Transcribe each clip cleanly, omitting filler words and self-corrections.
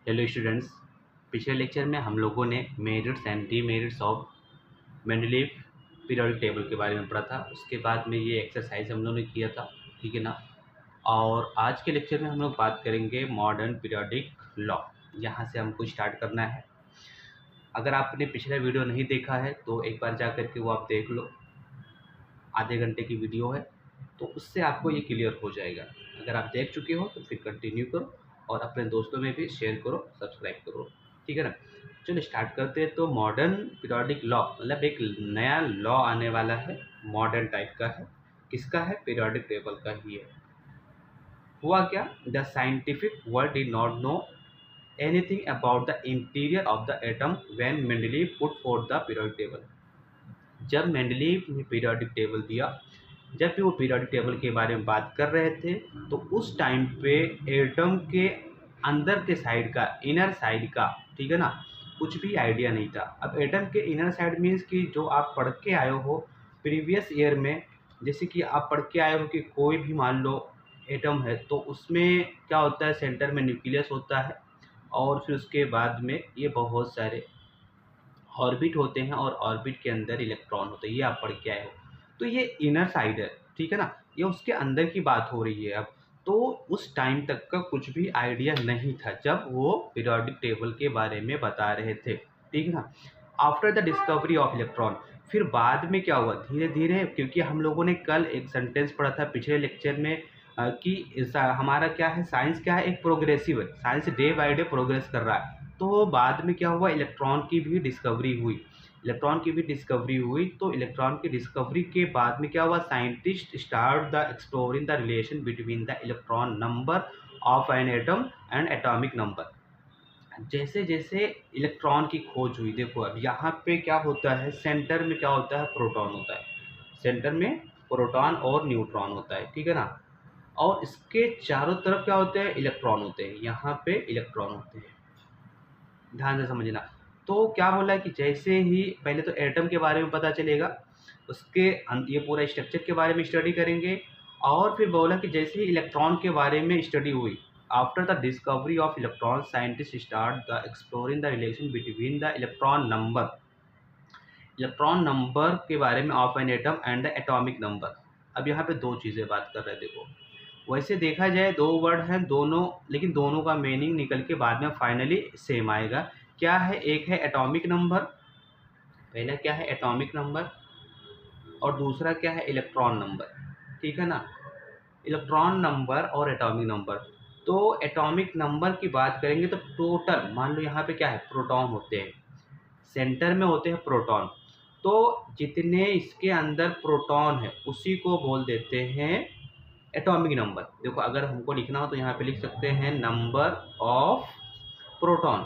Hello students. पिछले lecture में हम लोगों ने merits and demerits of Mendeleev periodic table के बारे में पढ़ा था। उसके बाद में ये एक्सरसाइज हम लोगों ने किया था, ठीक है ना। और आज के लेक्चर में हम लोग बात करेंगे मॉडर्न पीरियोडिक लॉ। यहाँ से हमको स्टार्ट करना है। अगर आपने पिछला वीडियो नहीं देखा है तो एक बार जा करके वो आप देख लो, आधे घंटे की वीडियो है, तो उससे आपको ये क्लियर हो जाएगा। अगर आप देख चुके हो तो फिर कंटिन्यू करो और अपने दोस्तों में भी शेयर करो, सब्सक्राइब करो, ठीक है ना। चलो स्टार्ट करते हैं। तो मॉडर्न पीरियोडिक लॉ मतलब एक नया लॉ आने वाला है, मॉडर्न टाइप का है। किसका है? पीरियोडिक टेबल का ही है। हुआ क्या? The scientific world did not know anything about the interior of the atom when Mendeleev put for the periodic table. जब मेंडलीव ने पीरियोडिक टेबल दिया, जब भी वो पीरियोडिक टेबल के बारे में बात कर रहे थे, तो उस टाइम पे एटम के अंदर के साइड का, इनर साइड का, ठीक है ना, कुछ भी आइडिया नहीं था। अब एटम के इनर साइड मीन्स कि जो आप पढ़ के आए हो प्रीवियस ईयर में, जैसे कि आप पढ़ के आए हो कि कोई भी मान लो एटम है, तो उसमें क्या होता है, सेंटर में न्यूक्लियस होता है और फिर उसके बाद में ये बहुत सारे ऑर्बिट होते हैं और ऑर्बिट के अंदर इलेक्ट्रॉन होते हैं। ये आप पढ़ के आए हो। तो ये इनर साइड है, ठीक है ना, ये उसके अंदर की बात हो रही है अब। तो उस टाइम तक का कुछ भी आइडिया नहीं था जब वो पीरियोडिक टेबल के बारे में बता रहे थे, ठीक है ना। After the discovery of electron, फिर बाद में क्या हुआ, धीरे धीरे, क्योंकि हम लोगों ने कल एक सेंटेंस पढ़ा था पिछले लेक्चर में कि हमारा क्या है, साइंस क्या है, एक प्रोग्रेसिव है, science day by day progress कर रहा है। तो बाद में क्या हुआ, इलेक्ट्रॉन की भी डिस्कवरी हुई। इलेक्ट्रॉन की भी डिस्कवरी हुई, तो इलेक्ट्रॉन की डिस्कवरी के बाद में क्या हुआ, scientist start the exploring the relation between the electron number of an atom and atomic number. जैसे जैसे इलेक्ट्रॉन की खोज हुई, देखो अब यहाँ पे क्या होता है, सेंटर में क्या होता है, प्रोटॉन होता है। सेंटर में प्रोटॉन और न्यूट्रॉन होता है, ठीक है ना। और इसके चारों तरफ क्या होते हैं, इलेक्ट्रॉन होते हैं। यहाँ पे इलेक्ट्रॉन होते हैं, ध्यान से समझना। तो क्या बोला है कि जैसे ही पहले तो एटम के बारे में पता चलेगा, उसके ये पूरा स्ट्रक्चर के बारे में स्टडी करेंगे। और फिर बोला कि जैसे ही इलेक्ट्रॉन के बारे में स्टडी हुई, after the discovery of electron scientist start the exploring the relation between the electron number के बारे में of an atom and the atomic number. अब यहाँ पे दो चीज़ें बात कर रहे हैं, देखो वैसे देखा जाए दो वर्ड हैं दोनों, लेकिन दोनों का मीनिंग निकल के बाद में फाइनली सेम आएगा। क्या है, एक है एटॉमिक नंबर, पहला क्या है एटॉमिक नंबर, और दूसरा क्या है इलेक्ट्रॉन नंबर, ठीक है ना। इलेक्ट्रॉन नंबर और एटॉमिक नंबर। तो एटॉमिक नंबर की बात करेंगे तो टोटल मान लो यहाँ पे क्या है, प्रोटॉन होते हैं, सेंटर में होते हैं प्रोटॉन। तो जितने इसके अंदर प्रोटॉन है उसी को बोल देते हैं एटॉमिक नंबर। देखो अगर हमको लिखना हो तो यहाँ पे लिख सकते हैं नंबर ऑफ प्रोटॉन,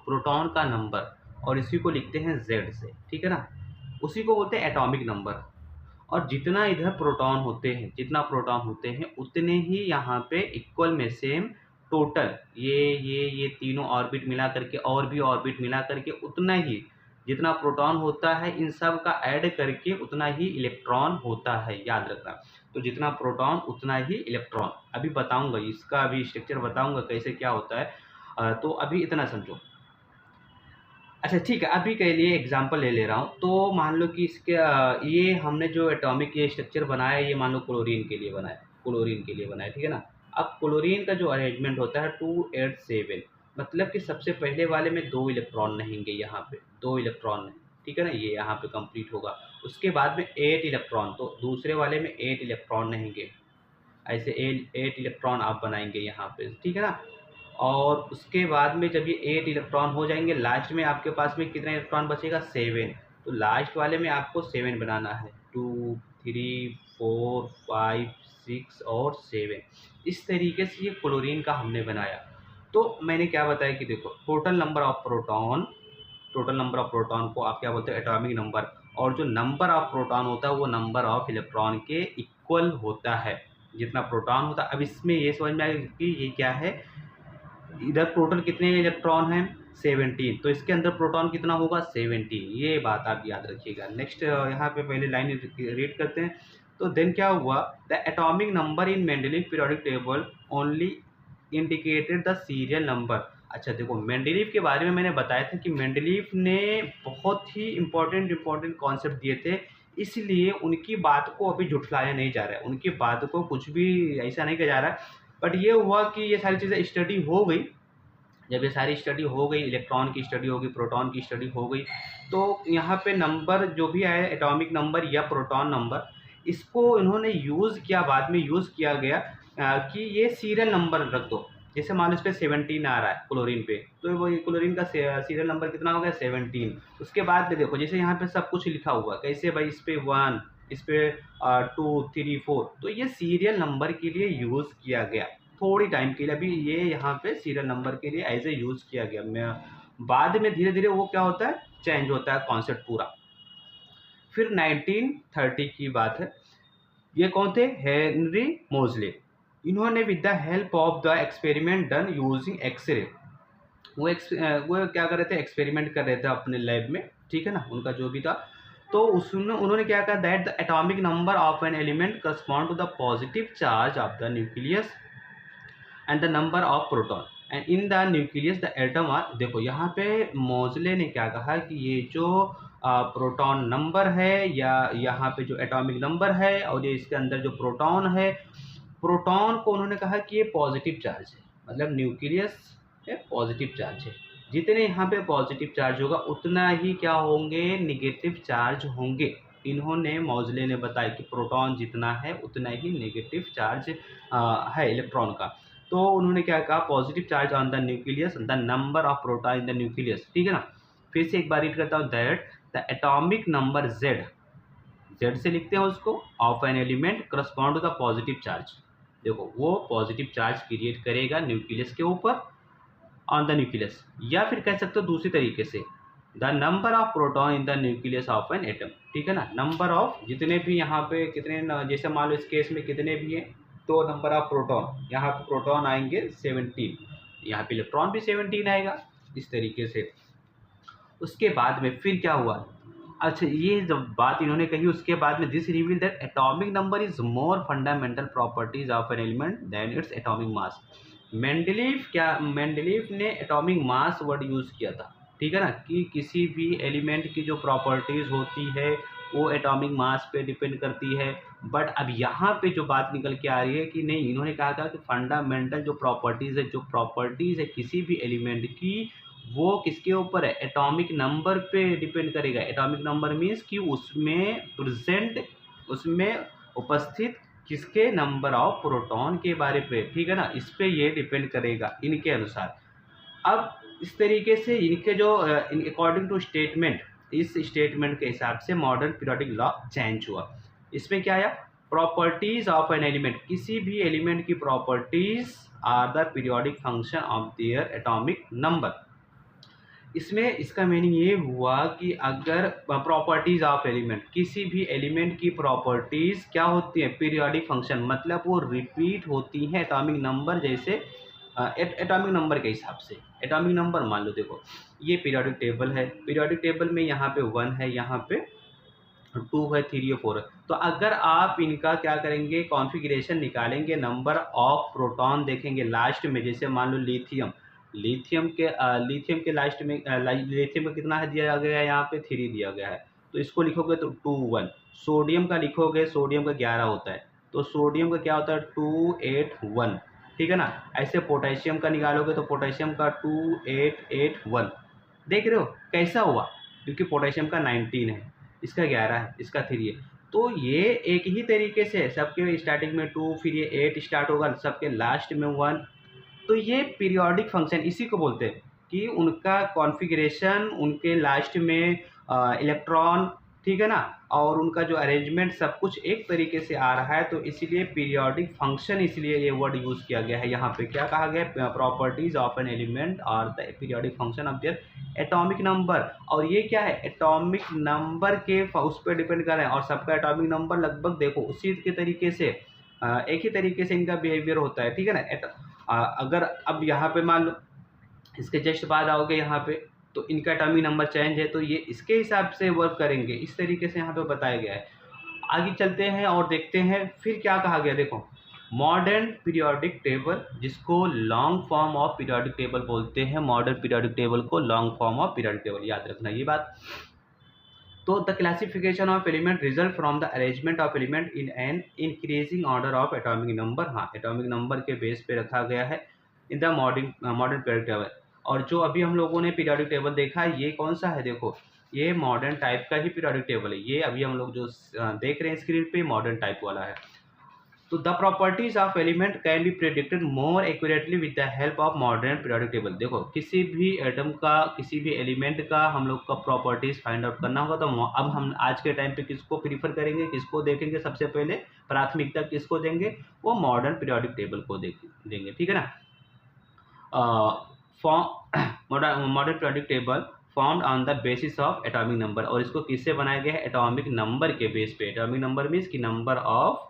प्रोटॉन का नंबर, और इसी को लिखते हैं जेड से, ठीक है ना। उसी को बोलते हैं एटॉमिक नंबर। और जितना इधर प्रोटॉन होते हैं, जितना प्रोटॉन होते हैं उतने ही यहाँ पे इक्वल में सेम टोटल, ये तीनों ऑर्बिट मिला करके और भी ऑर्बिट मिला करके उतना ही, जितना प्रोटॉन होता है इन सब का ऐड करके उतना ही इलेक्ट्रॉन होता है, याद रखना। तो जितना प्रोटॉन उतना ही इलेक्ट्रॉन। अभी बताऊंगा इसका, अभी स्ट्रक्चर बताऊंगा कैसे क्या होता है। तो अभी इतना समझो। अच्छा ठीक है, अभी के लिए एग्जांपल ले ले रहा हूँ। तो मान लो कि इसके ये हमने जो एटॉमिक ये स्ट्रक्चर बनाया, ये मान लो क्लोरीन के लिए बनाया, क्लोरीन के लिए बनाया, ठीक है ना। अब क्लोरीन का जो अरेंजमेंट होता है 2 8 7, मतलब कि सबसे पहले वाले में 2 इलेक्ट्रॉन रहेंगे, यहाँ पे 2 इलेक्ट्रॉन है, ठीक है ना, ये यहाँ पे कंप्लीट होगा। उसके बाद में 8 इलेक्ट्रॉन, तो दूसरे वाले में 8 इलेक्ट्रॉन रहेंगे। ऐसे 8 इलेक्ट्रॉन आप बनाएंगे यहाँ पे, ठीक है ना। और उसके बाद में जब ये 8 इलेक्ट्रॉन हो जाएंगे, लास्ट में आपके पास में कितना इलेक्ट्रॉन बचेगा, 7। तो लास्ट वाले में आपको 7 बनाना है, 2 3 4 5 6 और 7। इस तरीके से ये क्लोरीन का हमने बनाया। तो मैंने क्या बताया कि देखो total number of proton, total number of proton को आप क्या बोलते हैं, एटॉमिक नंबर। और जो नंबर ऑफ प्रोटॉन होता है वो नंबर ऑफ इलेक्ट्रॉन के इक्वल होता है, जितना प्रोटॉन होता है। अब इसमें ये समझ में आएगा कि ये क्या है, इधर टोटल कितने इलेक्ट्रॉन हैं, 17, तो इसके अंदर प्रोटॉन कितना होगा, 17। ये बात आप याद रखिएगा। नेक्स्ट यहाँ पे पहले लाइन रीड करते हैं। तो देन क्या हुआ, the atomic number in Mendeleev periodic table only indicated the serial number. अच्छा देखो, मेंडलीव के बारे में मैंने बताया था कि मेंडलीव ने बहुत ही इम्पोर्टेंट कॉन्सेप्ट दिए थे, इसलिए उनकी बात को अभी झुठलाया नहीं जा रहा है, उनकी बात को कुछ भी ऐसा नहीं किया जा रहा है। बट ये हुआ कि ये सारी चीज़ें स्टडी हो गई, जब ये सारी स्टडी हो गई, इलेक्ट्रॉन की स्टडी हो गई, प्रोटॉन की स्टडी हो गई, तो यहाँ पे नंबर जो भी आया एटॉमिक नंबर या प्रोटॉन नंबर, इसको इन्होंने यूज़ किया, बाद में यूज़ किया गया कि ये सीरियल नंबर रख दो। जैसे मान लो इस पर 17 आ रहा है क्लोरीन पे, तो वो क्लोरीन का सीरियल नंबर कितना हो गया 17। उसके बाद में देखो जैसे यहाँ पे सब कुछ लिखा हुआ, कैसे भाई, इस पे 1, इस पे 2, 3, 4, तो ये सीरियल नंबर के लिए यूज़ किया गया थोड़ी टाइम के लिए। अभी ये यहाँ पे सीरियल नंबर के लिए एज ए यूज़ किया गया, मैं बाद में धीरे धीरे वो क्या होता है, चेंज होता है कॉन्सेप्ट पूरा। फिर 1930 की बात है, ये कौन थे, हेनरी मोजले। इन्होंने with the help of the experiment done using X ray, वो क्या कर रहे थे, एक्सपेरिमेंट कर रहे थे अपने लैब में, ठीक है ना, उनका जो भी था। तो उसमें उन्होंने क्या कहा, that the atomic number of an element correspond to the positive charge of the nucleus and the number of proton and in the nucleus the atom are. देखो यहाँ पे मोजले ने क्या कहा कि ये जो प्रोटॉन नंबर है या यहाँ पे जो एटॉमिक नंबर है और ये इसके अंदर जो प्रोटॉन है, प्रोटॉन को उन्होंने कहा कि ये पॉजिटिव चार्ज है, मतलब न्यूक्लियस है पॉजिटिव चार्ज है। जितने यहाँ पे पॉजिटिव चार्ज होगा उतना ही क्या होंगे, निगेटिव चार्ज होंगे। इन्होंने मोजले ने बताया कि प्रोटॉन जितना है उतना ही नेगेटिव चार्ज है इलेक्ट्रॉन का। तो उन्होंने क्या कहा, positive charge on the nucleus, the number of proton in the nucleus, ठीक है ना। फिर से एक बार रीड करता हूँ, that the atomic number Z, Z से लिखते हैं उसको, of an element correspond to the positive charge. देखो वो पॉजिटिव चार्ज क्रिएट करेगा न्यूक्लियस के ऊपर, ऑन द न्यूक्लियस, या फिर कह सकते हो दूसरी तरीके से, the number of proton in the nucleus of an atom, ठीक है ना। नंबर ऑफ जितने भी यहाँ पे कितने जैसे मान लो इस केस में कितने भी हैं, तो नंबर ऑफ प्रोटॉन, यहाँ पे प्रोटॉन आएंगे 17, यहाँ पे इलेक्ट्रॉन भी 17 आएगा, इस तरीके से। उसके बाद में फिर क्या हुआ, अच्छा ये जब बात इन्होंने कही उसके बाद में, this reveal that atomic number is more fundamental properties of an element than its atomic mass. Mendeleev ने एटॉमिक मास वर्ड यूज़ किया था, ठीक है ना, कि किसी भी एलिमेंट की जो प्रॉपर्टीज़ होती है वो एटॉमिक मास पे डिपेंड करती है। बट अब यहाँ पे जो बात निकल के आ रही है कि नहीं, इन्होंने कहा था कि फंडामेंटल जो प्रॉपर्टीज़ है किसी भी एलिमेंट की, वो किसके ऊपर है, एटॉमिक नंबर पे डिपेंड करेगा। एटॉमिक नंबर मीन्स कि उसमें उपस्थित किसके, नंबर ऑफ प्रोटॉन के बारे पे, ठीक है ना, इस पे ये डिपेंड करेगा इनके अनुसार। अब इस तरीके से इनके जो अकॉर्डिंग टू स्टेटमेंट, इस स्टेटमेंट के हिसाब से मॉडर्न पीरियोडिक लॉ चेंज हुआ। इसमें क्या आया, प्रॉपर्टीज ऑफ एन एलिमेंट, किसी भी एलिमेंट की properties are the periodic function of their atomic number. इसमें इसका मीनिंग ये हुआ कि अगर प्रॉपर्टीज ऑफ एलिमेंट, किसी भी एलिमेंट की प्रॉपर्टीज क्या होती है, पीरियोडिक फंक्शन, मतलब वो रिपीट होती हैं एटॉमिक नंबर जैसे, एटॉमिक नंबर के हिसाब से। एटॉमिक नंबर मान लो, देखो ये पीरियोडिक टेबल है, पीरियोडिक टेबल में यहाँ पे 1 है, यहाँ पे 2 है, 3 है, 4 है। तो अगर आप इनका क्या करेंगे, कॉन्फ़िगरेशन निकालेंगे, नंबर ऑफ प्रोटॉन देखेंगे लास्ट में, जैसे मान लो लिथियम के लास्ट में लिथियम का कितना है दिया गया है, यहाँ पे 3 दिया गया है, तो इसको लिखोगे तो 2, 1। सोडियम का लिखोगे, सोडियम का 11 होता है, तो सोडियम का क्या होता है 2, 8, 1, ठीक है ना। ऐसे पोटेशियम का निकालोगे तो पोटेशियम का 2, 8, 8, 1। देख रहे हो कैसा हुआ, क्योंकि पोटेशियम का 19 है, इसका 11 है, इसका 3 है। तो ये एक ही तरीके से सबके स्टार्टिंग में 2, फिर ये 8 स्टार्ट होगा, सबके लास्ट में 1। तो ये पीरियोडिक फंक्शन इसी को बोलते हैं कि उनका कॉन्फ़िगरेशन, उनके लास्ट में इलेक्ट्रॉन, ठीक है ना, और उनका जो अरेंजमेंट सब कुछ एक तरीके से आ रहा है, तो इसीलिए पीरियोडिक फंक्शन, इसलिए ये वर्ड यूज़ किया गया है। यहाँ पे क्या कहा गया, प्रॉपर्टीज ऑफ एन एलिमेंट और the periodic function of their atomic number. और ये क्या है, एटॉमिक नंबर के उस पर डिपेंड कर रहे हैं, और सबका एटॉमिक नंबर लगभग देखो उसी के तरीके से, एक ही तरीके से इनका बिहेवियर होता है, ठीक है ना। अगर अब यहाँ पे मान लो इसके जस्ट बाद आओगे यहाँ पे, तो इनका एटॉमिक नंबर चेंज है, तो ये इसके हिसाब से वर्क करेंगे, इस तरीके से यहाँ पे बताया गया है। आगे चलते हैं और देखते हैं फिर क्या कहा गया। देखो मॉडर्न पीरियोडिक टेबल, जिसको long form of periodic table बोलते हैं, मॉडर्न पीरियोडिक टेबल को long form of periodic table, याद रखना ये बात। तो the classification of element result from the arrangement of element in an increasing order of atomic number. हाँ, एटॉमिक नंबर के बेस पे रखा गया है in the modern periodic table. और जो अभी हम लोगों ने पीरियोडिक टेबल देखा है, ये कौन सा है, देखो ये मॉडर्न टाइप का ही पीरियोडिक टेबल है। ये अभी हम लोग जो देख रहे हैं स्क्रीन पे, मॉडर्न टाइप वाला है। तो the properties of element can be predicted more accurately with the help of modern periodic table. देखो किसी भी एटम का, किसी भी एलिमेंट का हम लोग का प्रॉपर्टीज फाइंड आउट करना होगा, तो अब हम आज के टाइम पे किसको प्रीफर करेंगे, किसको देखेंगे, सबसे पहले प्राथमिकता किसको देंगे, वो मॉडर्न पीरियोडिक टेबल को देंगे, ठीक है ना। Modern periodic table formed on the basis of atomic number, और इसको किससे बनाया गया है, एटॉमिक नंबर के बेस पे। एटॉमिक नंबर मीन्स की नंबर ऑफ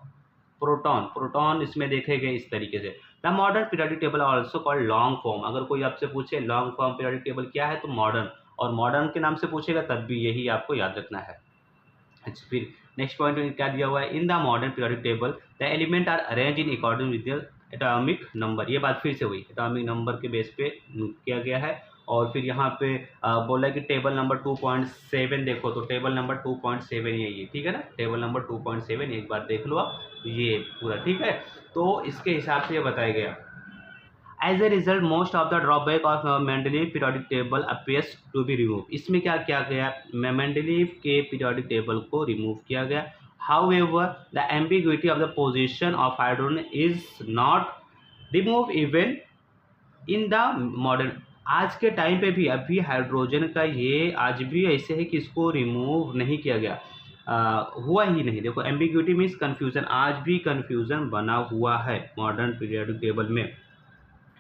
प्रोटॉन इसमें देखे गए इस तरीके से। The modern periodic table also called long form. अगर कोई आपसे पूछे लॉन्ग फॉर्म पीरियोडिक टेबल क्या है, तो मॉडर्न, और मॉडर्न के नाम से पूछेगा तब भी यही आपको याद रखना है। अच्छा, फिर नेक्स्ट पॉइंट क्या दिया हुआ है, in the modern periodic table the element are arrange in according with the atomic number. ये बात फिर से हुई, एटॉमिक नंबर के बेस पे किया गया है। और फिर यहाँ पे बोला कि टेबल नंबर 2.7 देखो, तो टेबल नंबर 2.7 ये ठीक है ना, टेबल नंबर 2.7 एक बार देख लो आप, ये पूरा ठीक है। तो इसके हिसाब से ये बताया गया। As a result most of the drawback of Mendeleev periodic table appears to be remove. इसमें क्या किया गया, मेंडलीव के पीरियोडिक टेबल को रिमूव किया गया। However the ambiguity of the position of hydrogen is not remove even in the modern. आज के टाइम पे भी अभी हाइड्रोजन का ये आज भी ऐसे है कि इसको रिमूव नहीं किया गया, हुआ ही नहीं। देखो एम्बिग्विटी मीन्स कन्फ्यूजन, आज भी कन्फ्यूजन बना हुआ है मॉडर्न पीरियोडिक टेबल में,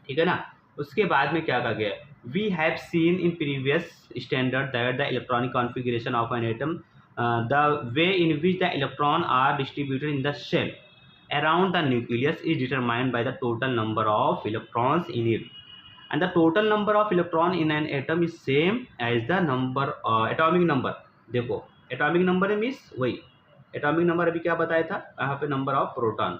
ठीक है ना। उसके बाद में क्या कहा गया, we have seen in previous standard that the electronic configuration of an atom, the way in which the electron are distributed in the shell around the nucleus is determined by the total number of electrons in it, and the total number of electron in an atom is same as the number atomic number। देखो atomic number means वही atomic number अभी क्या बताया था यहाँ पे, number of proton.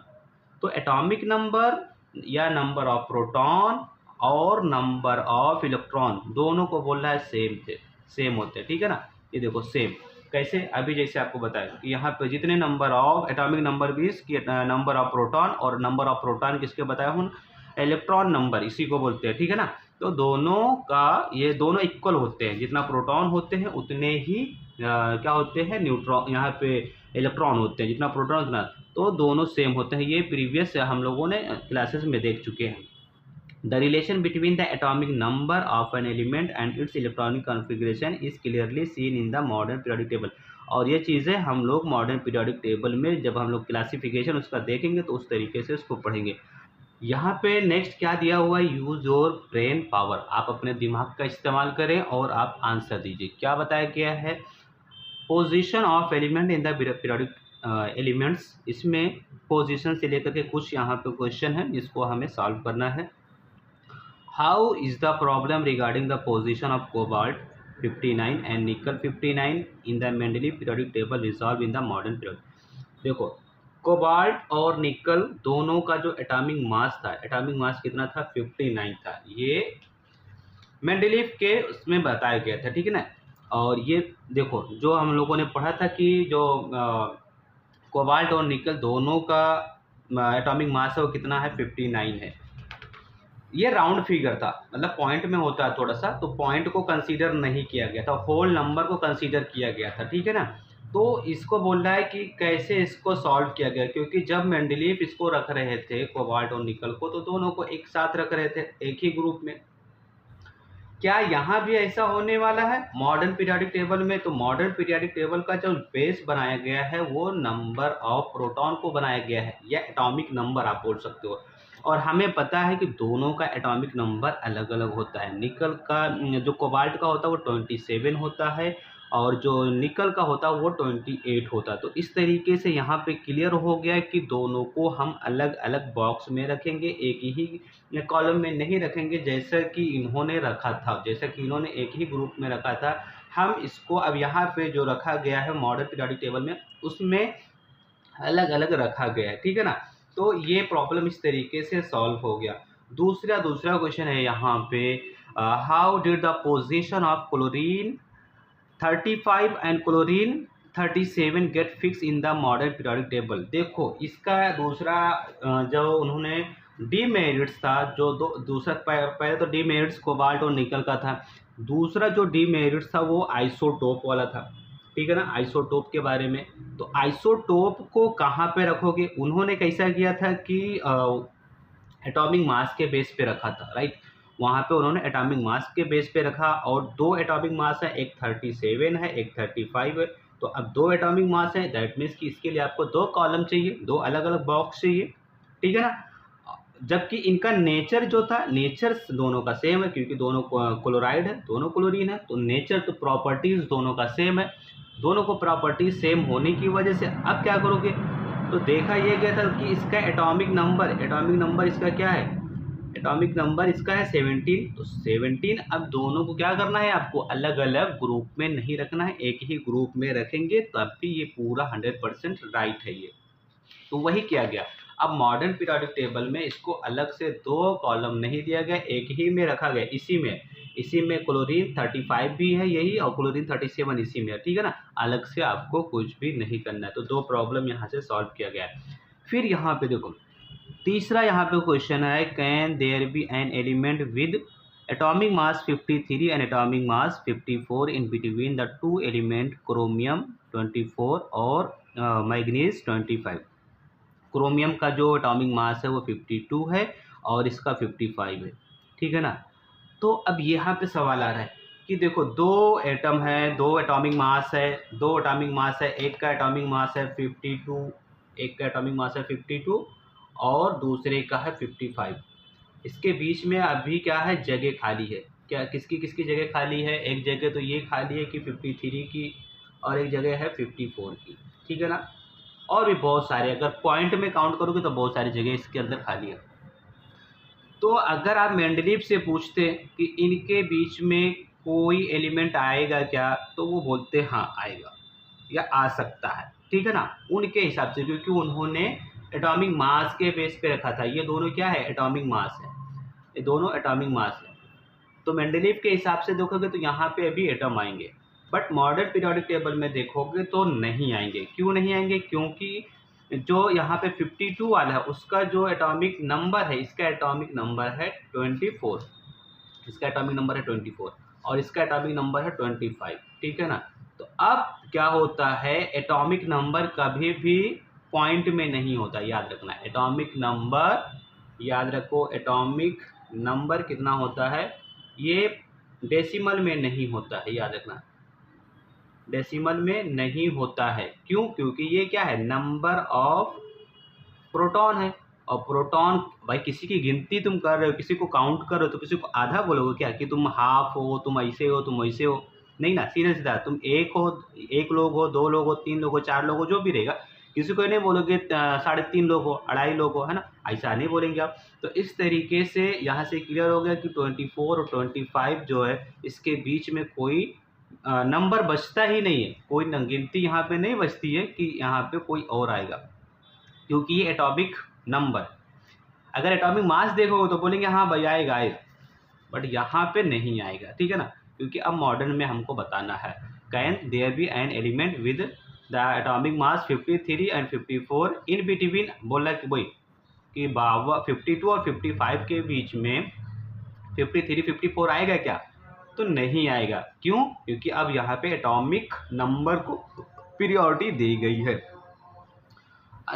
तो atomic number या नंबर ऑफ प्रोटॉन और नंबर ऑफ इलेक्ट्रॉन दोनों को बोल रहा है सेम होते हैं, ठीक है ना। ये देखो सेम कैसे, अभी जैसे आपको बताया कि यहाँ पे जितने नंबर ऑफ एटॉमिक नंबर भी की नंबर ऑफ प्रोटॉन, और नंबर ऑफ प्रोटॉन किसके बताया हूँ, इलेक्ट्रॉन नंबर इसी को बोलते हैं, ठीक है ना। तो दोनों का ये दोनों इक्वल होते हैं, जितना प्रोटॉन होते हैं उतने ही क्या होते हैं, न्यूट्रॉन, यहाँ पे इलेक्ट्रॉन होते हैं, जितना प्रोटॉन उतना, तो दोनों सेम होते हैं। ये प्रीवियस हम लोगों ने क्लासेस में देख चुके हैं। The relation between the atomic number of an element and its electronic configuration is clearly seen in the modern periodic table। और ये चीज़ें हम लोग मॉडर्न पीरियोडिक टेबल में जब हम लोग क्लासिफिकेशन उसका देखेंगे तो उस तरीके से उसको पढ़ेंगे। यहाँ पे नेक्स्ट क्या दिया हुआ है, यूज योर ब्रेन पावर। आप अपने दिमाग का इस्तेमाल करें और आप आंसर दीजिए। क्या बताया गया है, position of element in the periodic elements. इसमें पोजीशन से लेकर के कुछ यहाँ पे क्वेश्चन है जिसको हमें सॉल्व करना है। How is the problem regarding the position of cobalt 59 and nickel 59 in the Mendeleev periodic table resolved in the modern period? देखो कोबाल्ट और निकल दोनों का जो एटॉमिक मास था, एटॉमिक मास कितना था, 59 था। ये मेंडलीव के उसमें बताया गया था, ठीक है ना। और ये देखो जो हम लोगों ने पढ़ा था कि जो कोबाल्ट और निकल दोनों का एटॉमिक मास है वो कितना है, 59 है। ये राउंड फिगर था, मतलब पॉइंट में होता है थोड़ा सा, तो पॉइंट को कंसीडर नहीं किया गया था, होल नंबर को कंसीडर किया गया था, ठीक है ना। तो इसको बोल रहा है कि कैसे इसको सॉल्व किया गया, क्योंकि जब मेंडलीव इसको रख रहे थे कोबाल्ट और निकल को, तो दोनों को एक साथ रख रहे थे एक ही ग्रुप में। क्या यहाँ भी ऐसा होने वाला है मॉडर्न पीरियोडिक टेबल में? तो मॉडर्न पीरियोडिक टेबल का जो बेस बनाया गया है वो नंबर ऑफ प्रोटॉन को बनाया गया है, या एटॉमिक नंबर आप बोल सकते हो। और हमें पता है कि दोनों का एटॉमिक नंबर अलग अलग होता है। निकल का जो कोबाल्ट का होता है वो 27 होता है, और जो निकल का होता है वो 28 होता है। तो इस तरीके से यहाँ पे क्लियर हो गया कि दोनों को हम अलग अलग बॉक्स में रखेंगे, एक ही कॉलम में नहीं रखेंगे जैसा कि इन्होंने रखा था, जैसा कि इन्होंने एक ही ग्रुप में रखा था। हम इसको अब यहाँ पे जो रखा गया है मॉडर्न पीरियोडिक टेबल में, उसमें अलग अलग रखा गया है, ठीक है ना। तो तो ये प्रॉब्लम इस तरीके से सॉल्व हो गया। दूसरा क्वेश्चन है यहाँ पे, how did the position of chlorine 35 and chlorine 37 get fix in the modern periodic table. देखो इसका दूसरा जो उन्होंने डीमेरिट्स था, जो दूसरा पहले तो डीमेरिट्स कोबाल्ट और निकल का था, दूसरा जो डीमेरिट्स था वो आइसोटोप वाला था, ठीक है ना, आइसोटोप के बारे में। तो आइसोटोप को कहाँ पे रखोगे, उन्होंने कैसा किया था कि एटॉमिक मास के बेस पे रखा था, राइट। वहाँ पे उन्होंने एटॉमिक मास के बेस पे रखा, और दो एटॉमिक मास है, एक 37 है, एक 35 है। तो अब दो एटॉमिक मास है, दैट मीन्स कि इसके लिए आपको दो कॉलम चाहिए, दो अलग अलग बॉक्स चाहिए, ठीक है ना। जबकि इनका नेचर जो था, नेचर दोनों का सेम है, क्योंकि दोनों क्लोराइड है, दोनों क्लोरीन है, तो नेचर तो प्रॉपर्टीज दोनों का सेम है। दोनों को प्रॉपर्टीज सेम होने की वजह से अब क्या करोगे, तो देखा ये गया था कि इसका एटॉमिक नंबर इसका क्या है, एटॉमिक नंबर इसका है 17। तो 17 अब दोनों को क्या करना है, आपको अलग अलग ग्रुप में नहीं रखना है, एक ही ग्रुप में रखेंगे तब भी ये पूरा 100% राइट है ये। तो वही किया गया। अब मॉडर्न पीरियोडिक टेबल में इसको अलग से दो कॉलम नहीं दिया गया, एक ही में रखा गया। इसी में क्लोरीन 35 भी है यही, और क्लोरीन 37 इसी में है, ठीक है ना। अलग से आपको कुछ भी नहीं करना है। तो दो प्रॉब्लम यहाँ से सॉल्व किया गया है। फिर यहाँ पे देखो तीसरा यहाँ पे क्वेश्चन है, can there be an element with atomic mass 53 and atomic mass 54 in between the two element chromium 24 और मैग्नीज 25। क्रोमियम का जो एटॉमिक मास है वो 52 है और इसका 55 है, ठीक है ना। तो अब यहाँ पे सवाल आ रहा है कि देखो दो एटम है, दो एटॉमिक मास है, एक का एटॉमिक मास है 52, एक का एटॉमिक मास है 52 और दूसरे का है 55। इसके बीच में अभी क्या है, जगह खाली है। क्या किसकी किसकी जगह खाली है, एक जगह तो ये खाली है कि 53 की, और एक जगह है 54 की, ठीक है ना। और भी बहुत सारे, अगर पॉइंट में काउंट करोगे तो बहुत सारी जगह इसके अंदर खाली है। तो अगर आप मेंडलीव से पूछते कि इनके बीच में कोई एलिमेंट आएगा क्या, तो वो बोलते हाँ आएगा या आ सकता है, ठीक है ना, उनके हिसाब से, क्योंकि उन्होंने एटॉमिक मास के बेस पे रखा था। ये दोनों क्या है, एटॉमिक मास है, ये दोनों एटॉमिक मास है। तो मेंडलीव के हिसाब से देखोगे तो यहाँ पे अभी एटम आएंगे, बट मॉडर्न पीरियोडिक टेबल में देखोगे तो नहीं आएंगे। क्यों नहीं आएंगे, क्योंकि जो यहाँ पे 52 वाला है उसका जो एटॉमिक नंबर है, इसका एटॉमिक नंबर है 24, इसका एटॉमिक नंबर है 24 और इसका एटॉमिक नंबर है 25, ठीक है ना। तो अब क्या होता है, एटॉमिक नंबर कभी भी पॉइंट में नहीं होता, याद रखना। एटॉमिक नंबर याद रखो, एटॉमिक नंबर कितना होता है, ये डेसिमल में नहीं होता है, याद रखना, डेसिमल में नहीं होता है। क्यों, क्योंकि ये क्या है, नंबर ऑफ प्रोटॉन है। और प्रोटॉन भाई किसी की गिनती तुम कर रहे हो, किसी को काउंट कर रहे हो, तो किसी को आधा बोलोगे क्या कि तुम हाफ हो, तुम ऐसे हो, तुम वैसे हो, नहीं ना, सीधा सीधा तुम एक हो, एक लोग हो, दो लोग हो, तीन लोग हो, चार लोग हो, जो भी रहेगा, किसी को नहीं बोलोगे 3.5 लोग हो, 2.5 लोग हो, है ना, ऐसा नहीं बोलेंगे आप। तो इस तरीके से यहाँ से क्लियर हो गया कि 24 और 25 जो है इसके बीच में कोई नंबर बचता ही नहीं है, कोई गिनती यहाँ पे नहीं बचती है कि यहाँ पे कोई और आएगा, क्योंकि ये एटॉमिक नंबर। अगर एटॉमिक मास देखोगे तो बोलेंगे हाँ भाई आएगा, बट यहाँ पे नहीं आएगा, ठीक है ना, क्योंकि अब मॉडर्न में हमको बताना है, can there be an element with the atomic mass 53 and 54 in between, बोला कि वही कि 52 और 55 के बीच में 53 54 आएगा क्या, तो नहीं आएगा। क्यों, क्योंकि अब यहाँ पे एटॉमिक नंबर को पीरियोडिटी दी गई है।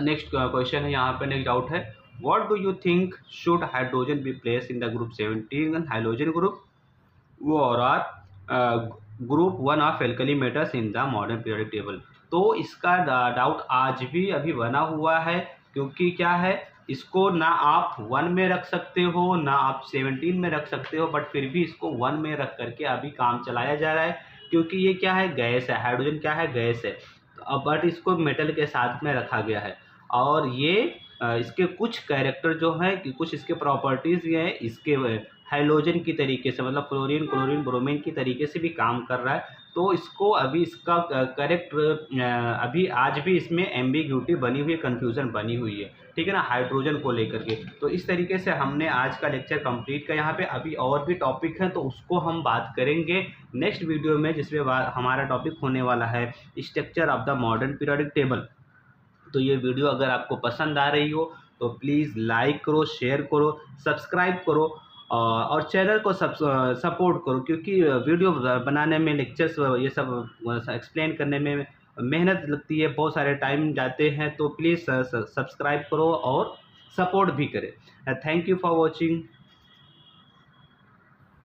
नेक्स्ट क्वेश्चन है, यहाँ पे नेक्स्ट डाउट है, what do you think should hydrogen be place in the group 17 hydrogen group और or group 1 of alkali metals in the modern periodic table. तो इसका डाउट आज भी अभी बना हुआ है, क्योंकि क्या है, इसको ना आप 1 में रख सकते हो, ना आप 17 में रख सकते हो, बट फिर भी इसको 1 में रख करके अभी काम चलाया जा रहा है, क्योंकि ये क्या है, गैस है, हाइड्रोजन क्या है, गैस है, बट इसको मेटल के साथ में रखा गया है। और ये इसके कुछ कैरेक्टर जो हैं कि कुछ इसके प्रॉपर्टीज़ ये हैं, इसके हैलोजन की तरीके से, मतलब फ्लोरीन, क्लोरीन, ब्रोमीन की तरीके से भी काम कर रहा है। तो इसको अभी इसका करेक्ट अभी आज भी इसमें एम्बिग्यूटी बनी हुई है, कन्फ्यूज़न बनी हुई है, ठीक है ना, हाइड्रोजन को लेकर के। तो इस तरीके से हमने आज का लेक्चर कंप्लीट किया। यहाँ पे अभी और भी टॉपिक हैं तो उसको हम बात करेंगे नेक्स्ट वीडियो में, जिसमें हमारा टॉपिक होने वाला है structure of the modern periodic table. तो ये वीडियो अगर आपको पसंद आ रही हो तो प्लीज़ लाइक करो, शेयर करो, सब्सक्राइब करो और चैनल को सपोर्ट करो, क्योंकि वीडियो बनाने में, लेक्चर्स ये सब एक्सप्लेन करने में मेहनत लगती है, बहुत सारे टाइम जाते हैं। तो प्लीज़ सब्सक्राइब करो और सपोर्ट भी करें। Thank you for watching.